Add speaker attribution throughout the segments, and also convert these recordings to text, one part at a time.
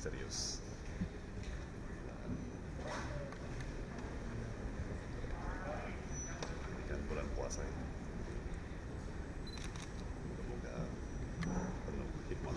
Speaker 1: serius. Kan bulan puasa ini. Semoga penuh hikmah.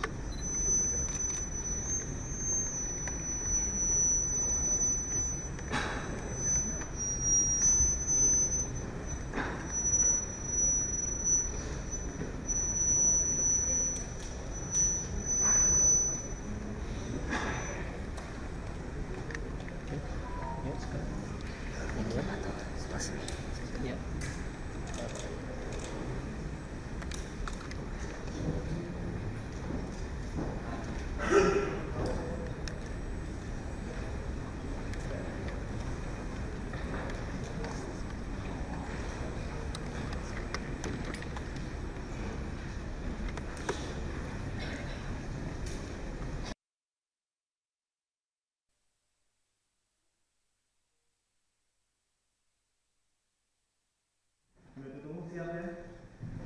Speaker 2: Siap ya?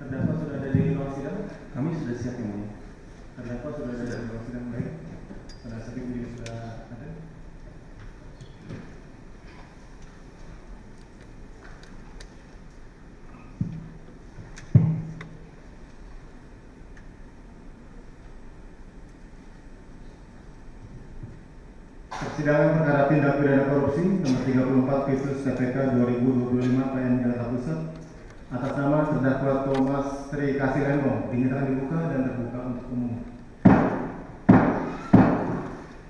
Speaker 2: Terdakwa sudah ada di ruang sidang? Kami sudah siap yang mulia. Terdakwa sudah ada di ruang sidang, baik. Penasihat hukum juga sudah ada. Persidangan perkara tindak pidana korupsi nomor 34 Kisus KPK 2025 PN Jakarta Pusat atas nama terdakwa Thomas Tri Kasih Lembong dinyatakan dibuka dan terbuka untuk umum.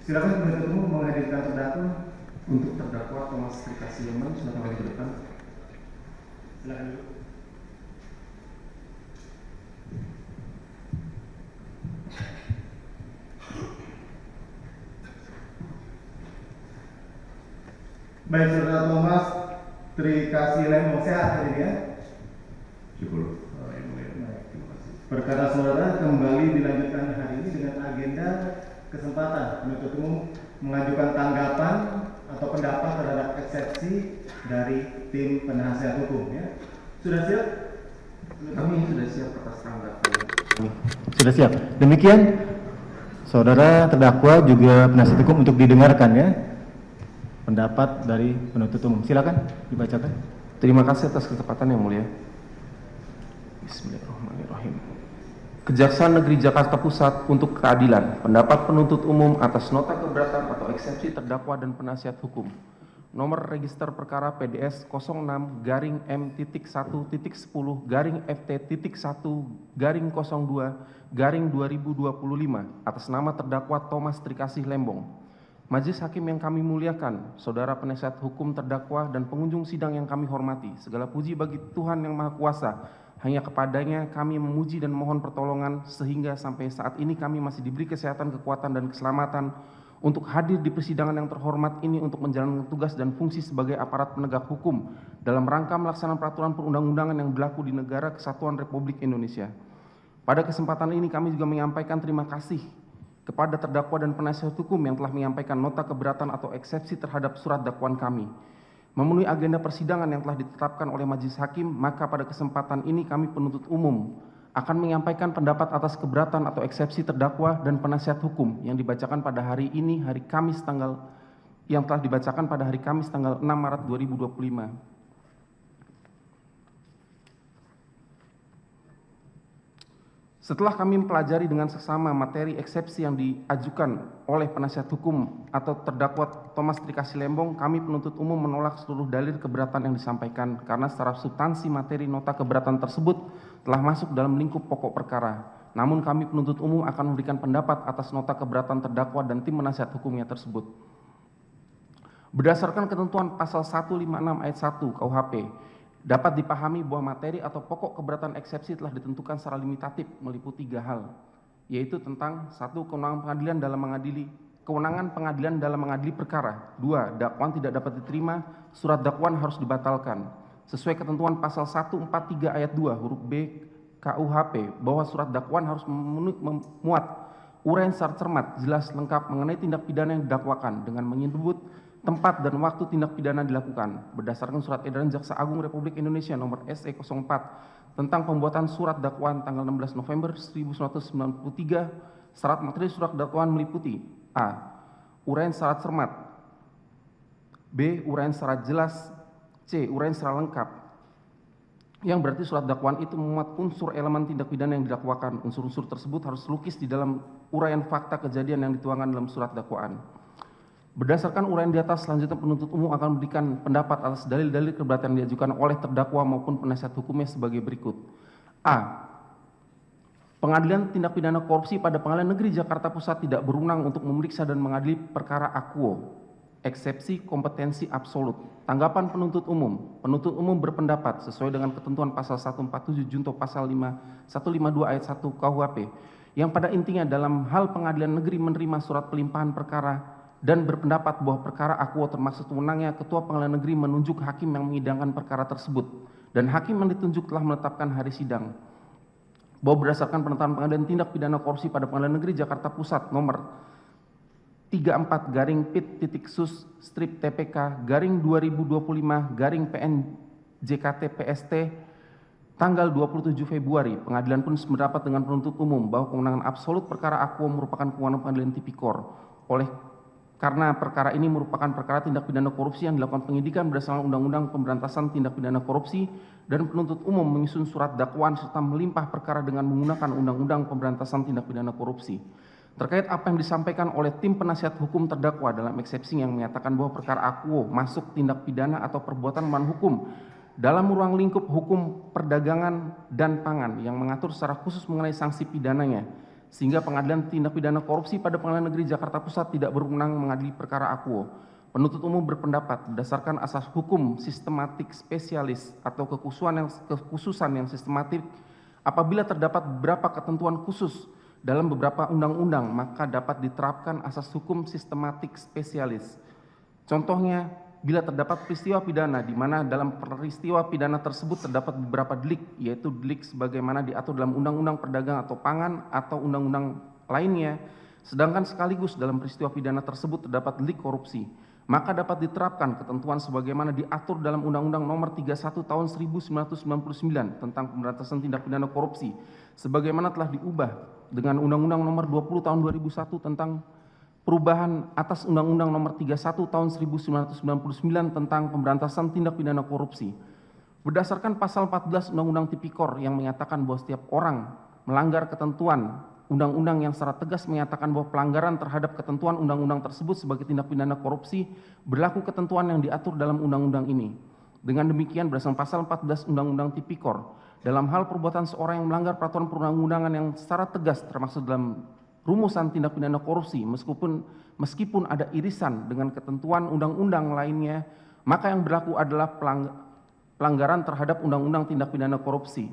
Speaker 2: Silakan penuntut umum menghadirkan terdakwa. Untuk terdakwa Thomas Tri Kasih Lembong, silakan maju ke depan. Silakan duduk. Baik, saudara Thomas Tri Kasih Lembong, sehat hari ini ya?
Speaker 1: Syukur. Terima kasih.
Speaker 2: Perkara saudara kembali dilanjutkan hari ini dengan agenda kesempatan penuntut umum mengajukan tanggapan atau pendapat terhadap eksepsi dari tim penasihat hukum ya. Sudah siap?
Speaker 3: Kami sudah siap atas tanggapan.
Speaker 2: Sudah siap. Demikian saudara terdakwa juga penasihat hukum untuk didengarkan ya. Pendapat dari penuntut umum. Silakan dibacakan.
Speaker 3: Terima kasih atas kesempatan yang mulia. Bismillahirrahmanirrahim. Kejaksaan Negeri Jakarta Pusat untuk keadilan. Pendapat penuntut umum atas nota keberatan atau eksepsi terdakwa dan penasihat hukum. Nomor register perkara PDS 06-M.1.10-FT.1-02-2025 atas nama terdakwa Thomas Tri Kasih Lembong. Majelis Hakim yang kami muliakan, saudara penasihat hukum terdakwa dan pengunjung sidang yang kami hormati, segala puji bagi Tuhan yang Maha Kuasa, hanya kepadanya kami memuji dan mohon pertolongan sehingga sampai saat ini kami masih diberi kesehatan, kekuatan, dan keselamatan untuk hadir di persidangan yang terhormat ini untuk menjalankan tugas dan fungsi sebagai aparat penegak hukum dalam rangka melaksanakan peraturan perundang-undangan yang berlaku di Negara Kesatuan Republik Indonesia. Pada kesempatan ini kami juga menyampaikan terima kasih kepada terdakwa dan penasihat hukum yang telah menyampaikan nota keberatan atau eksepsi terhadap surat dakwaan kami. Memenuhi agenda persidangan yang telah ditetapkan oleh Majelis Hakim, maka pada kesempatan ini kami penuntut umum akan menyampaikan pendapat atas keberatan atau eksepsi terdakwa dan penasihat hukum yang dibacakan pada hari ini, hari Kamis tanggal 6 Maret 2025. Setelah kami mempelajari dengan seksama materi eksepsi yang diajukan oleh penasihat hukum atau terdakwa Thomas Tri Kasih Lembong, kami penuntut umum menolak seluruh dalil keberatan yang disampaikan karena secara substansi materi nota keberatan tersebut telah masuk dalam lingkup pokok perkara. Namun kami penuntut umum akan memberikan pendapat atas nota keberatan terdakwa dan tim penasihat hukumnya tersebut. Berdasarkan ketentuan pasal 156 ayat 1 KUHP, dapat dipahami bahwa materi atau pokok keberatan eksepsi telah ditentukan secara limitatif meliputi 3 hal, yaitu tentang 1. Kewenangan pengadilan dalam mengadili perkara. 2. Dakwaan tidak dapat diterima, surat dakwaan harus dibatalkan. Sesuai ketentuan pasal 143 ayat 2 huruf B KUHP bahwa surat dakwaan harus memuat uraian secara cermat, jelas, lengkap mengenai tindak pidana yang didakwakan dengan menyebut tempat dan waktu tindak pidana dilakukan berdasarkan surat edaran Jaksa Agung Republik Indonesia nomor SE04 tentang pembuatan surat dakwaan tanggal 16 November 1993. Syarat materi surat dakwaan meliputi: A. uraian secara cermat. B. Uraian secara jelas. C. Uraian secara lengkap. Yang berarti surat dakwaan itu memuat unsur elemen tindak pidana yang didakwakan. Unsur-unsur tersebut harus lukis di dalam uraian fakta kejadian yang dituangkan dalam surat dakwaan. Berdasarkan uraian di atas, selanjutnya penuntut umum akan memberikan pendapat atas dalil-dalil keberatan yang diajukan oleh terdakwa maupun penasihat hukumnya sebagai berikut. A. Pengadilan tindak pidana korupsi pada Pengadilan Negeri Jakarta Pusat tidak berwenang untuk memeriksa dan mengadili perkara akuo. Eksepsi kompetensi absolut. Tanggapan penuntut umum. Penuntut umum berpendapat sesuai dengan ketentuan pasal 147 junto pasal 152 ayat 1 KUHP yang pada intinya dalam hal pengadilan negeri menerima surat pelimpahan perkara dan berpendapat bahwa perkara akuo termasuk wewenangnya ketua pengadilan negeri menunjuk hakim yang menyidangkan perkara tersebut dan hakim yang ditunjuk telah menetapkan hari sidang. Bahwa berdasarkan penetapan pengadilan tindak pidana korupsi pada Pengadilan Negeri Jakarta Pusat nomor 34-PIT/2025-2025-PN/JKT-PST tanggal 27 Februari, pengadilan pun sependapat dengan penuntut umum bahwa kewenangan absolut perkara akuo merupakan kewenangan pengadilan tipikor. Karena perkara ini merupakan perkara tindak pidana korupsi yang dilakukan penyidikan berdasarkan Undang-Undang Pemberantasan Tindak Pidana Korupsi dan penuntut umum menyusun surat dakwaan serta melimpah perkara dengan menggunakan Undang-Undang Pemberantasan Tindak Pidana Korupsi. Terkait apa yang disampaikan oleh tim penasihat hukum terdakwa dalam eksepsi yang menyatakan bahwa perkara akuo masuk tindak pidana atau perbuatan melawan hukum dalam ruang lingkup hukum perdagangan dan pangan yang mengatur secara khusus mengenai sanksi pidananya, sehingga Pengadilan Tindak Pidana Korupsi pada Pengadilan Negeri Jakarta Pusat tidak berwenang mengadili perkara akuo. Penuntut umum berpendapat berdasarkan asas hukum sistematik spesialis atau kekhususan yang sistematik, apabila terdapat beberapa ketentuan khusus dalam beberapa undang-undang, maka dapat diterapkan asas hukum sistematik spesialis. Contohnya, bila terdapat peristiwa pidana di mana dalam peristiwa pidana tersebut terdapat beberapa delik, yaitu delik sebagaimana diatur dalam Undang-Undang Perdagangan atau Pangan atau undang-undang lainnya, sedangkan sekaligus dalam peristiwa pidana tersebut terdapat delik korupsi, maka dapat diterapkan ketentuan sebagaimana diatur dalam Undang-Undang Nomor 31 Tahun 1999 tentang Pemberantasan Tindak Pidana Korupsi, sebagaimana telah diubah dengan Undang-Undang Nomor 20 Tahun 2001 tentang perubahan atas Undang-Undang Nomor 31 Tahun 1999 tentang Pemberantasan Tindak Pidana Korupsi. Berdasarkan pasal 14 Undang-Undang Tipikor yang menyatakan bahwa setiap orang melanggar ketentuan undang-undang yang secara tegas menyatakan bahwa pelanggaran terhadap ketentuan undang-undang tersebut sebagai tindak pidana korupsi, berlaku ketentuan yang diatur dalam undang-undang ini. Dengan demikian berdasarkan pasal 14 Undang-Undang Tipikor, dalam hal perbuatan seorang yang melanggar peraturan perundang-undangan yang secara tegas termasuk dalam rumusan tindak pidana korupsi, meskipun ada irisan dengan ketentuan undang-undang lainnya, maka yang berlaku adalah pelanggaran terhadap undang-undang tindak pidana korupsi.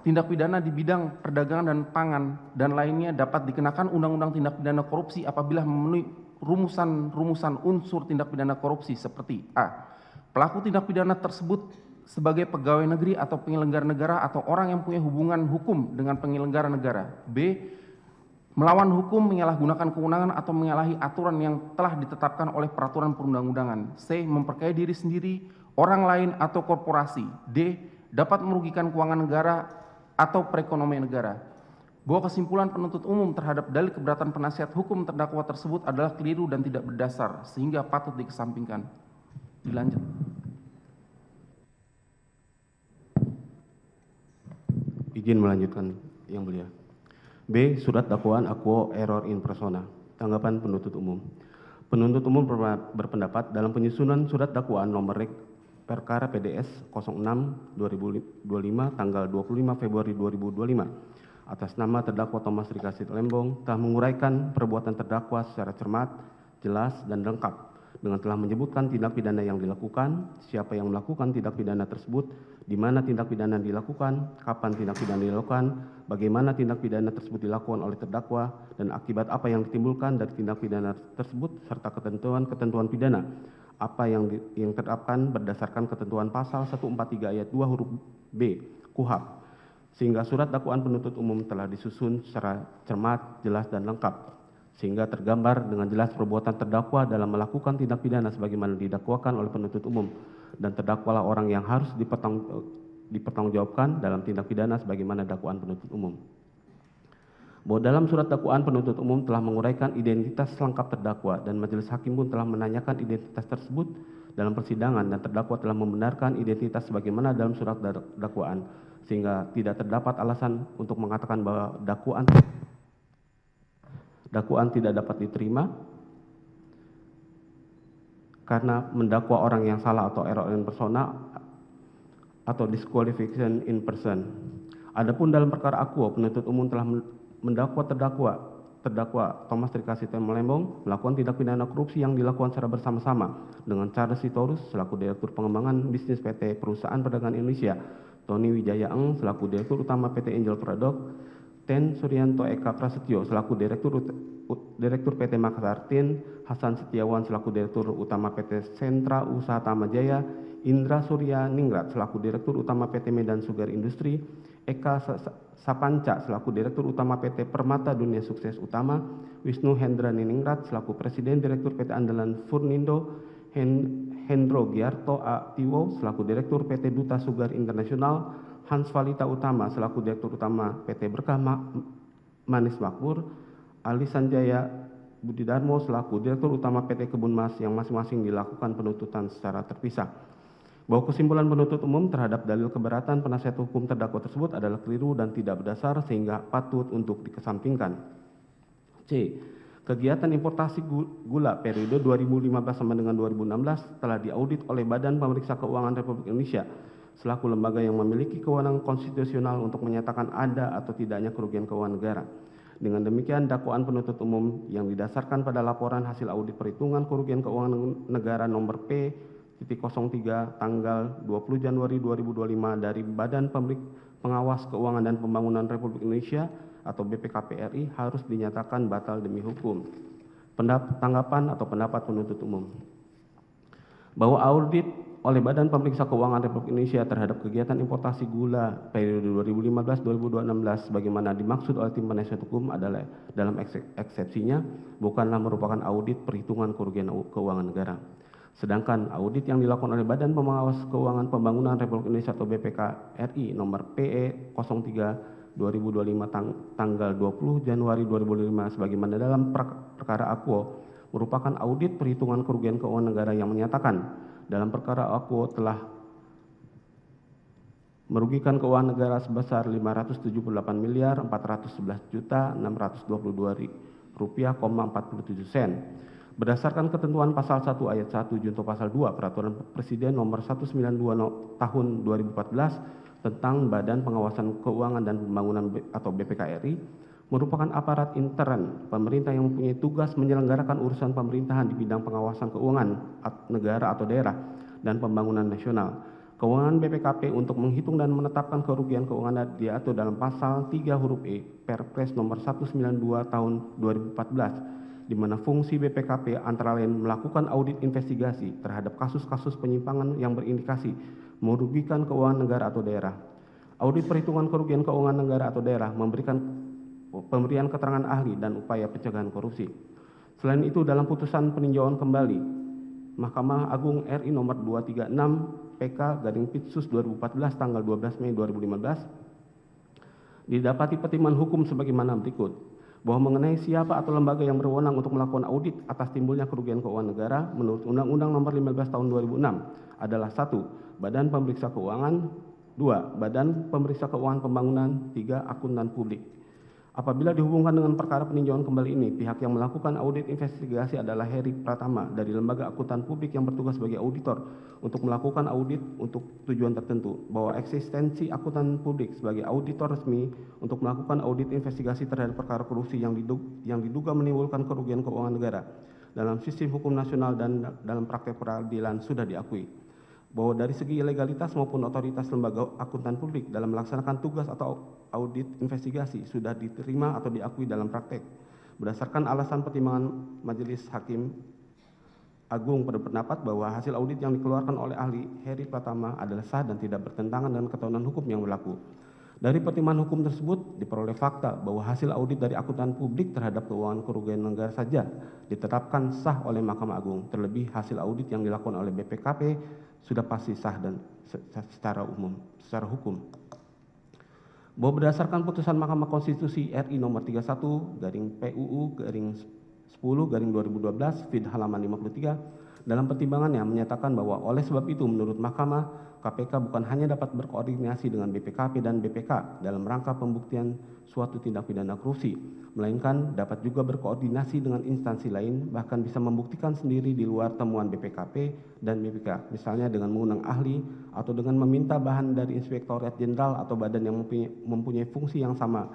Speaker 3: Tindak pidana di bidang perdagangan dan pangan dan lainnya dapat dikenakan undang-undang tindak pidana korupsi apabila memenuhi rumusan unsur tindak pidana korupsi seperti A. Pelaku tindak pidana tersebut sebagai pegawai negeri atau penyelenggara negara atau orang yang punya hubungan hukum dengan penyelenggara negara. B. Melawan hukum, menyalahgunakan kewenangan atau menyalahi aturan yang telah ditetapkan oleh peraturan perundang-undangan. C. Memperkaya diri sendiri, orang lain atau korporasi. D. Dapat merugikan keuangan negara atau perekonomian negara. Bahwa kesimpulan penuntut umum terhadap dalil keberatan penasihat hukum terdakwa tersebut adalah keliru dan tidak berdasar, sehingga patut dikesampingkan. Dilanjut.
Speaker 4: Izin melanjutkan, Yang Mulia. B. Surat dakwaan akuo error in persona. Tanggapan penuntut umum. Penuntut umum berpendapat dalam penyusunan surat dakwaan nomor perkara PDS 06/2025 tanggal 25 Februari 2025 atas nama terdakwa Thomas Rikasit Lembong telah menguraikan perbuatan terdakwa secara cermat, jelas, dan lengkap dengan telah menyebutkan tindak pidana yang dilakukan, siapa yang melakukan tindak pidana tersebut, di mana tindak pidana dilakukan, kapan tindak pidana dilakukan, bagaimana tindak pidana tersebut dilakukan oleh terdakwa, dan akibat apa yang ditimbulkan dari tindak pidana tersebut, serta ketentuan pidana apa yang terapkan berdasarkan ketentuan pasal 143 ayat 2 huruf B KUHP, sehingga surat dakwaan penuntut umum telah disusun secara cermat, jelas, dan lengkap, sehingga tergambar dengan jelas perbuatan terdakwa dalam melakukan tindak pidana sebagaimana didakwakan oleh penuntut umum, dan terdakwalah orang yang harus dipertanggungjawabkan dalam tindak pidana sebagaimana dakwaan penuntut umum. bahwa dalam surat dakwaan penuntut umum telah menguraikan identitas lengkap terdakwa dan majelis hakim pun telah menanyakan identitas tersebut dalam persidangan dan terdakwa telah membenarkan identitas sebagaimana dalam surat dakwaan, sehingga tidak terdapat alasan untuk mengatakan bahwa dakwaan tidak dapat diterima karena mendakwa orang yang salah atau error in persona atau disqualification in person. Adapun dalam perkara akuo, penuntut umum telah mendakwa terdakwa Thomas Trikasih Lembong melakukan tindak pidana korupsi yang dilakukan secara bersama-sama dengan Charles Sitorus selaku Direktur Pengembangan Bisnis PT Perusahaan Perdagangan Indonesia, Tony Wijaya Eng selaku Direktur Utama PT Angel Product, Ten Suryanto Eka Prasetyo selaku Direktur PT Makassar Tin, Hasan Setiawan selaku Direktur Utama PT Sentra Usaha Tamajaya, Indra Surya Ningrat selaku Direktur Utama PT Medan Sugar Industri, Eka Sapanca selaku Direktur Utama PT Permata Dunia Sukses Utama, Wisnu Hendra Niningrat selaku Presiden Direktur PT Andalan Furnindo, Hendro Giarto A. Tiwo selaku Direktur PT Duta Sugar Internasional, Hans Valita Utama selaku Direktur Utama PT Berkah Manis Makmur, Ali Sanjaya Budidarmo selaku Direktur Utama PT Kebun Mas yang masing-masing dilakukan penuntutan secara terpisah. Bahwa kesimpulan penuntut umum terhadap dalil keberatan penasihat hukum terdakwa tersebut adalah keliru dan tidak berdasar sehingga patut untuk dikesampingkan. C. Kegiatan importasi gula periode 2015 sampai dengan 2016 telah diaudit oleh Badan Pemeriksa Keuangan Republik Indonesia selaku lembaga yang memiliki kewenangan konstitusional untuk menyatakan ada atau tidaknya kerugian keuangan negara. Dengan demikian, dakwaan penuntut umum yang didasarkan pada laporan hasil audit perhitungan kerugian keuangan negara nomor P-03 tanggal 20 Januari 2025 dari Badan Pengawas Keuangan dan Pembangunan Republik Indonesia atau BPKP RI harus dinyatakan batal demi hukum. Tanggapan atau pendapat penuntut umum. Bahwa audit oleh Badan Pemeriksa Keuangan Republik Indonesia terhadap kegiatan importasi gula periode 2015-2016 sebagaimana dimaksud oleh tim penasihat hukum adalah dalam eksepsinya bukanlah merupakan audit perhitungan kerugian keuangan negara. Sedangkan audit yang dilakukan oleh Badan Pengawas Keuangan Pembangunan Republik Indonesia atau BPK RI nomor PE03 2025 tanggal 20 Januari 2005 sebagaimana dalam perkara Akuo merupakan audit perhitungan kerugian keuangan negara yang menyatakan dalam perkara Akuo telah merugikan keuangan negara sebesar 578.411.622 rupiah,47 sen. Berdasarkan ketentuan pasal 1 ayat 1 junto pasal 2 Peraturan Presiden nomor 192 tahun 2014 tentang Badan Pengawasan Keuangan dan Pembangunan atau BPK-RI merupakan aparat intern pemerintah yang mempunyai tugas menyelenggarakan urusan pemerintahan di bidang pengawasan keuangan negara atau daerah dan pembangunan nasional. Kewenangan BPKP untuk menghitung dan menetapkan kerugian keuangan diatur dalam pasal 3 huruf E Perpres nomor 192 tahun 2014 di mana fungsi BPKP antara lain melakukan audit investigasi terhadap kasus-kasus penyimpangan yang berindikasi merugikan keuangan negara atau daerah. Audit perhitungan kerugian keuangan negara atau daerah memberikan pemberian keterangan ahli dan upaya pencegahan korupsi. Selain itu dalam putusan peninjauan kembali Mahkamah Agung RI nomor 236 PK/Pitsus 2014 tanggal 12 Mei 2015 didapati pertimbangan hukum sebagaimana berikut. Bahwa mengenai siapa atau lembaga yang berwenang untuk melakukan audit atas timbulnya kerugian keuangan negara menurut Undang-Undang Nomor 15 Tahun 2006 adalah 1. Badan Pemeriksa Keuangan, 2. Badan Pemeriksa Keuangan Pembangunan, 3. Akuntan Publik. Apabila dihubungkan dengan perkara peninjauan kembali ini, pihak yang melakukan audit investigasi adalah Heri Pratama dari Lembaga Akuntan Publik yang bertugas sebagai auditor untuk melakukan audit untuk tujuan tertentu, bahwa eksistensi akuntan publik sebagai auditor resmi untuk melakukan audit investigasi terhadap perkara korupsi yang diduga menimbulkan kerugian keuangan negara dalam sistem hukum nasional dan dalam praktek peradilan sudah diakui. Bahwa dari segi legalitas maupun otoritas lembaga akuntan publik dalam melaksanakan tugas atau audit investigasi sudah diterima atau diakui dalam praktek. Berdasarkan alasan pertimbangan Majelis Hakim Agung berpendapat bahwa hasil audit yang dikeluarkan oleh ahli Heri Pratama adalah sah dan tidak bertentangan dengan ketentuan hukum yang berlaku. Dari pertimbangan hukum tersebut diperoleh fakta bahwa hasil audit dari akuntan publik terhadap keuangan kerugian negara saja ditetapkan sah oleh Mahkamah Agung. Terlebih hasil audit yang dilakukan oleh BPKP sudah pasti sah dan secara hukum. bahwa berdasarkan putusan Mahkamah Konstitusi RI nomor 31 garing PUU garing 10 garing 2012 feed halaman 53 dalam pertimbangannya menyatakan bahwa oleh sebab itu menurut Mahkamah KPK bukan hanya dapat berkoordinasi dengan BPKP dan BPK dalam rangka pembuktian suatu tindak pidana korupsi, melainkan dapat juga berkoordinasi dengan instansi lain, bahkan bisa membuktikan sendiri di luar temuan BPKP dan BPK, misalnya dengan mengundang ahli atau dengan meminta bahan dari Inspektorat Jenderal atau badan yang mempunyai fungsi yang sama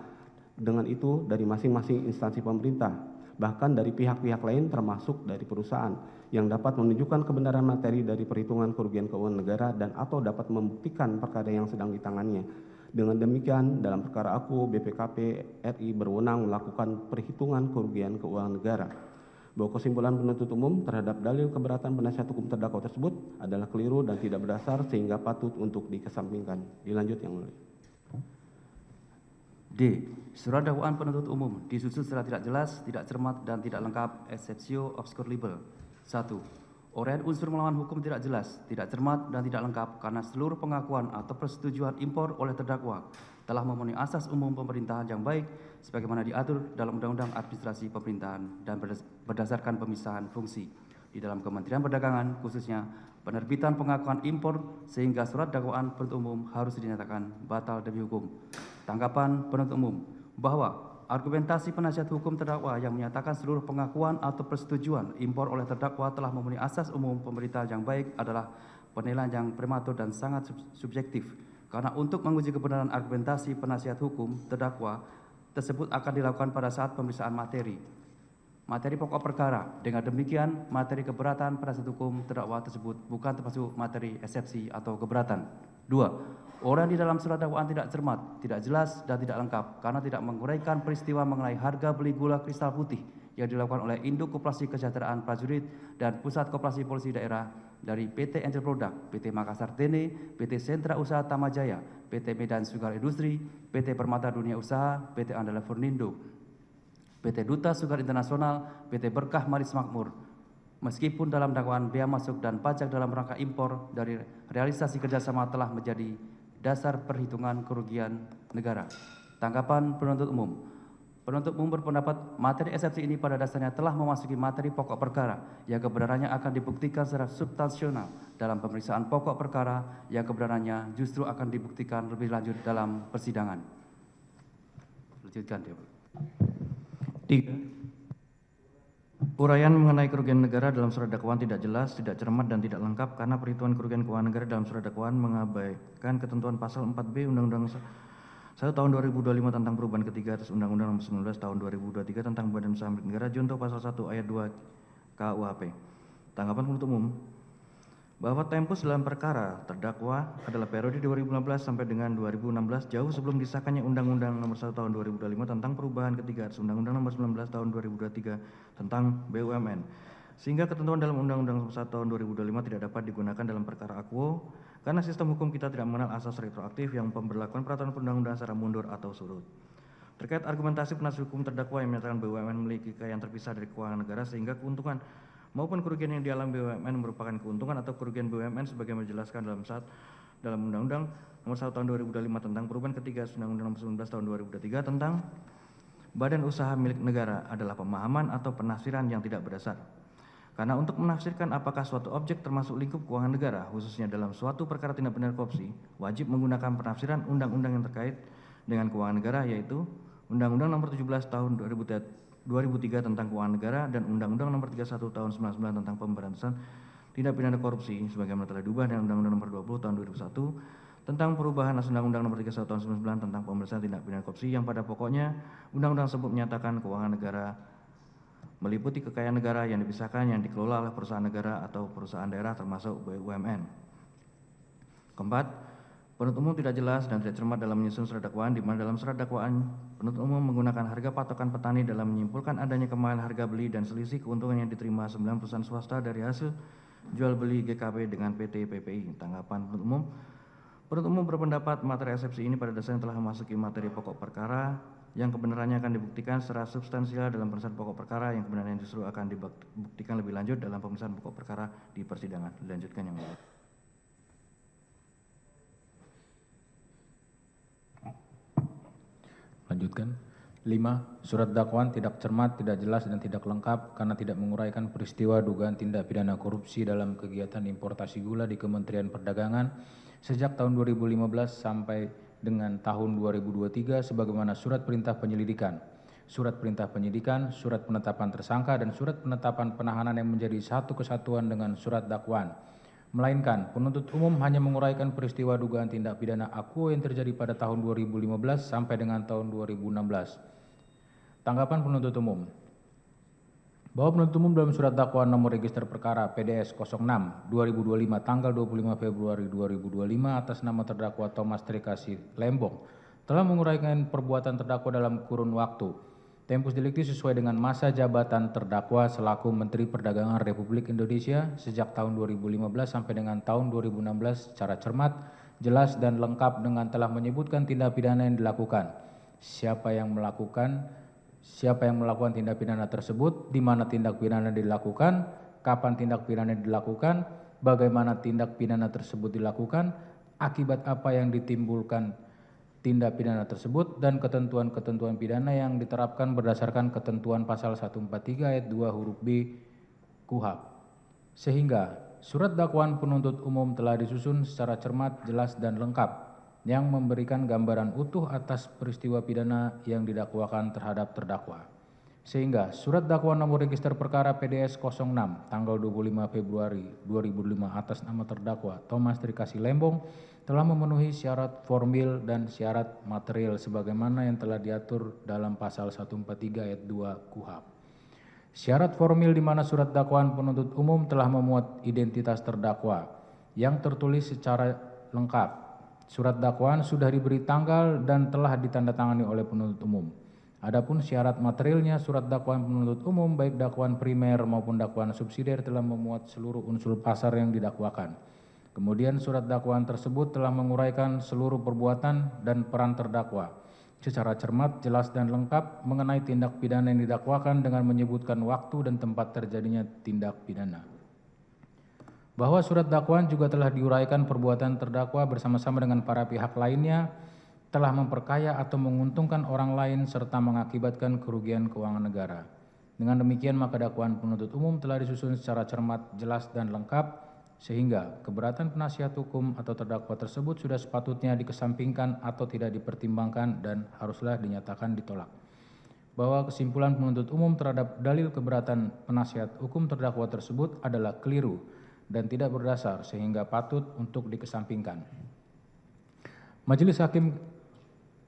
Speaker 4: dengan itu dari masing-masing instansi pemerintah, bahkan dari pihak-pihak lain termasuk dari perusahaan yang dapat menunjukkan kebenaran materi dari perhitungan kerugian keuangan negara dan atau dapat membuktikan perkara yang sedang ditanganinya. Dengan demikian, dalam perkara aku, BPKP RI berwenang melakukan perhitungan kerugian keuangan negara. Bahwa kesimpulan penuntut umum terhadap dalil keberatan penasihat hukum terdakwa tersebut adalah keliru dan tidak berdasar sehingga patut untuk dikesampingkan. Dilanjut yang mulia.
Speaker 5: D. Surat dakwaan penuntut umum disusun secara tidak jelas, tidak cermat, dan tidak lengkap exceptio obscur libel. 1. Uraian unsur melawan hukum tidak jelas, tidak cermat, dan tidak lengkap karena seluruh pengakuan atau persetujuan impor oleh terdakwa telah memenuhi asas umum pemerintahan yang baik sebagaimana diatur dalam Undang-Undang Administrasi Pemerintahan dan berdasarkan pemisahan fungsi di dalam Kementerian Perdagangan, khususnya penerbitan pengakuan impor sehingga surat dakwaan penuntut umum harus dinyatakan batal demi hukum. Tanggapan penuntut umum bahwa argumentasi penasihat hukum terdakwa yang menyatakan seluruh pengakuan atau persetujuan impor oleh terdakwa telah memenuhi asas umum pemerintahan yang baik adalah penilaian yang prematur dan sangat subjektif. Karena untuk menguji kebenaran argumentasi penasihat hukum terdakwa tersebut akan dilakukan pada saat pemeriksaan materi pokok perkara. Dengan demikian, materi keberatan penasihat hukum terdakwa tersebut bukan termasuk materi eksepsi atau keberatan. 2. Orang di dalam surat dakwaan tidak cermat, tidak jelas, dan tidak lengkap karena tidak menguraikan peristiwa mengenai harga beli gula kristal putih yang dilakukan oleh Induk Koperasi Kesejahteraan Prajurit dan Pusat Koperasi Polisi Daerah dari PT Angel Product, PT Makassar Tene, PT Sentra Usaha Tamajaya, PT Medan Sugar Industri, PT Permata Dunia Usaha, PT Andala Fornindo, PT Duta Sugar Internasional, PT Berkah Maris Makmur, meskipun dalam dakwaan bea masuk dan pajak dalam rangka impor dari realisasi kerjasama telah menjadi dasar perhitungan kerugian negara. Tanggapan penuntut umum. Penuntut umum berpendapat materi eksepsi ini pada dasarnya telah memasuki materi pokok perkara yang kebenarannya akan dibuktikan secara substansional dalam pemeriksaan pokok perkara yang kebenarannya justru akan dibuktikan lebih lanjut dalam persidangan. Lanjutkan, Dewa.
Speaker 6: 3. Uraian mengenai kerugian negara dalam surat dakwaan tidak jelas, tidak cermat, dan tidak lengkap karena perhitungan kerugian keuangan negara dalam surat dakwaan mengabaikan ketentuan pasal 4B Undang-Undang 1 tahun 2025 tentang perubahan ketiga atas Undang-Undang Nomor 19 tahun 2023 tentang Badan Usaha Milik Negara junto pasal 1 ayat 2 KUHP. Tanggapan penuntut umum bahwa tempus dalam perkara terdakwa adalah periode 2015 sampai dengan 2016 jauh sebelum disahkannya Undang-Undang Nomor 1 tahun 2025 tentang perubahan ketiga atas Undang-Undang Nomor 19 tahun 2023 tentang BUMN. Sehingga ketentuan dalam Undang-Undang Nomor 1 tahun 2025 tidak dapat digunakan dalam perkara akuo karena sistem hukum kita tidak mengenal asas retroaktif yang pemberlakuan peraturan perundang-undangan secara mundur atau surut. Terkait argumentasi penasihat hukum terdakwa yang menyatakan BUMN memiliki kekayaan terpisah dari keuangan negara sehingga keuntungan maupun kerugian yang dialami BUMN merupakan keuntungan atau kerugian BUMN sebagaimana dijelaskan dalam Undang-Undang Nomor 1 tahun 2025 tentang perubahan ketiga Undang-Undang Nomor 19 tahun 2023 tentang Badan Usaha Milik Negara adalah pemahaman atau penafsiran yang tidak berdasar. Karena untuk menafsirkan apakah suatu objek termasuk lingkup keuangan negara, khususnya dalam suatu perkara tindak pidana korupsi, wajib menggunakan penafsiran undang-undang yang terkait dengan keuangan negara, yaitu Undang-Undang Nomor 17 tahun 2003 tentang keuangan negara dan Undang-Undang Nomor 31 tahun 1999 tentang pemberantasan tindak pidana korupsi sebagaimana telah diubah dengan Undang-Undang Nomor 20 tahun 2001 tentang perubahan atas Undang-Undang Nomor 31 tahun 1999 tentang pemberantasan tindak pidana korupsi yang pada pokoknya undang-undang tersebut menyatakan keuangan negara meliputi kekayaan negara yang dipisahkan yang dikelola oleh perusahaan negara atau perusahaan daerah termasuk BUMN. Keempat, penuntut umum tidak jelas dan tidak cermat dalam menyusun surat dakwaan di mana dalam surat dakwaan penuntut umum menggunakan harga patokan petani dalam menyimpulkan adanya kemahalan harga beli dan selisih keuntungan yang diterima 9 perusahaan swasta dari hasil jual beli GKP dengan PT PPI. Tanggapan penuntut umum. Penuntut umum berpendapat materi eksepsi ini pada dasarnya telah memasuki materi pokok perkara yang kebenarannya akan dibuktikan secara substansial dalam pemeriksaan pokok perkara yang kebenarannya justru akan dibuktikan lebih lanjut dalam pemeriksaan pokok perkara di persidangan. Dilanjutkan yang mulia.
Speaker 7: Lanjutkan. 5. Surat dakwaan tidak cermat, tidak jelas, dan tidak lengkap karena tidak menguraikan peristiwa dugaan tindak pidana korupsi dalam kegiatan importasi gula di Kementerian Perdagangan sejak tahun 2015 sampai dengan tahun 2023 sebagaimana surat perintah penyelidikan, surat perintah penyidikan, surat penetapan tersangka, dan surat penetapan penahanan yang menjadi satu kesatuan dengan surat dakwaan. Melainkan penuntut umum hanya menguraikan peristiwa dugaan tindak pidana akuo yang terjadi pada tahun 2015 sampai dengan tahun 2016. Tanggapan penuntut umum. Bahwa penuntut umum dalam surat dakwaan nomor register perkara PDS 06 2025 tanggal 25 Februari 2025 atas nama terdakwa Thomas Trikasih Lembong telah menguraikan perbuatan terdakwa dalam kurun waktu tempus delicti sesuai dengan masa jabatan terdakwa selaku Menteri Perdagangan Republik Indonesia sejak tahun 2015 sampai dengan tahun 2016 secara cermat, jelas, dan lengkap dengan telah menyebutkan tindak pidana yang dilakukan, siapa yang melakukan tindak pidana tersebut, di mana tindak pidana dilakukan, kapan tindak pidana dilakukan, bagaimana tindak pidana tersebut dilakukan, akibat apa yang ditimbulkan tindak pidana tersebut, dan ketentuan-ketentuan pidana yang diterapkan berdasarkan ketentuan pasal 143 ayat 2 huruf B KUHP. Sehingga surat dakwaan penuntut umum telah disusun secara cermat, jelas, dan lengkap yang memberikan gambaran utuh atas peristiwa pidana yang didakwakan terhadap terdakwa. Sehingga surat dakwaan nomor register perkara PDS 06 tanggal 25 Februari 2005 atas nama terdakwa Thomas Trikasih Lembong telah memenuhi syarat formil dan syarat material sebagaimana yang telah diatur dalam pasal 143 ayat 2 KUHP. Syarat formil di mana surat dakwaan penuntut umum telah memuat identitas terdakwa yang tertulis secara lengkap. Surat dakwaan sudah diberi tanggal dan telah ditandatangani oleh penuntut umum. Adapun syarat materialnya, surat dakwaan penuntut umum baik dakwaan primer maupun dakwaan subsidiar telah memuat seluruh unsur pasar yang didakwakan. Kemudian surat dakwaan tersebut telah menguraikan seluruh perbuatan dan peran terdakwa secara cermat, jelas, dan lengkap mengenai tindak pidana yang didakwakan dengan menyebutkan waktu dan tempat terjadinya tindak pidana. Bahwa surat dakwaan juga telah diuraikan perbuatan terdakwa bersama-sama dengan para pihak lainnya telah memperkaya atau menguntungkan orang lain serta mengakibatkan kerugian keuangan negara. Dengan demikian maka dakwaan penuntut umum telah disusun secara cermat, jelas, dan lengkap sehingga keberatan penasihat hukum atau terdakwa tersebut sudah sepatutnya dikesampingkan atau tidak dipertimbangkan dan haruslah dinyatakan ditolak. Bahwa kesimpulan penuntut umum terhadap dalil keberatan penasihat hukum terdakwa tersebut adalah keliru dan tidak berdasar sehingga patut untuk dikesampingkan. Majelis Hakim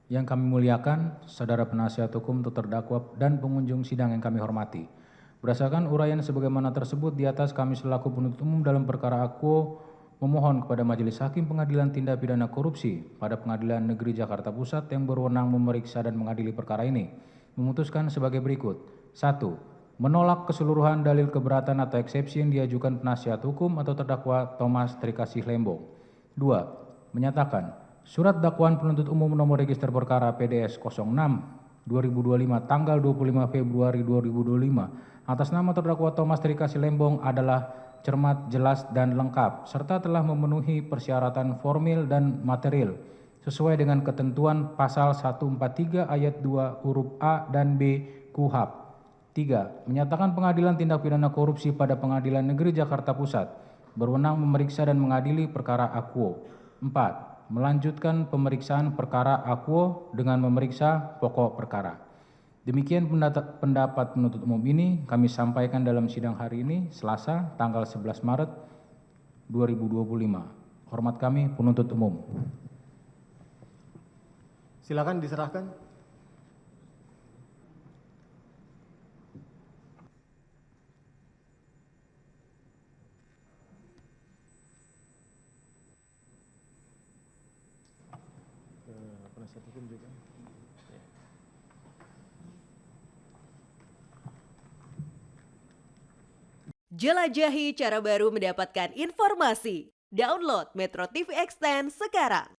Speaker 7: yang kami muliakan, saudara penasihat hukum untuk terdakwa dan pengunjung sidang yang kami hormati. Berdasarkan uraian sebagaimana tersebut di atas, kami selaku penuntut umum dalam perkara akuo memohon kepada Majelis Hakim Pengadilan Tindak Pidana Korupsi pada Pengadilan Negeri Jakarta Pusat yang berwenang memeriksa dan mengadili perkara ini memutuskan sebagai berikut. 1. Menolak keseluruhan dalil keberatan atau eksepsi yang diajukan penasihat hukum atau terdakwa Thomas Trikasih Lembong. 2. Menyatakan surat dakwaan penuntut umum nomor register perkara PDS 06 2025 tanggal 25 Februari 2025 atas nama terdakwa Thomas Trikasih Lembong adalah cermat, jelas, dan lengkap serta telah memenuhi persyaratan formil dan material sesuai dengan ketentuan pasal 143 ayat 2 huruf A dan B KUHP. 3. Menyatakan pengadilan tindak pidana korupsi pada Pengadilan Negeri Jakarta Pusat berwenang memeriksa dan mengadili perkara akuo. 4. Melanjutkan pemeriksaan perkara akuo dengan memeriksa pokok perkara. Demikian pendapat penuntut umum ini kami sampaikan dalam sidang hari ini Selasa tanggal 11 Maret 2025. Hormat kami penuntut umum.
Speaker 2: Silakan diserahkan. Penasihat hukum juga.
Speaker 8: Jelajahi cara baru mendapatkan informasi. Download Metro TV Extend sekarang.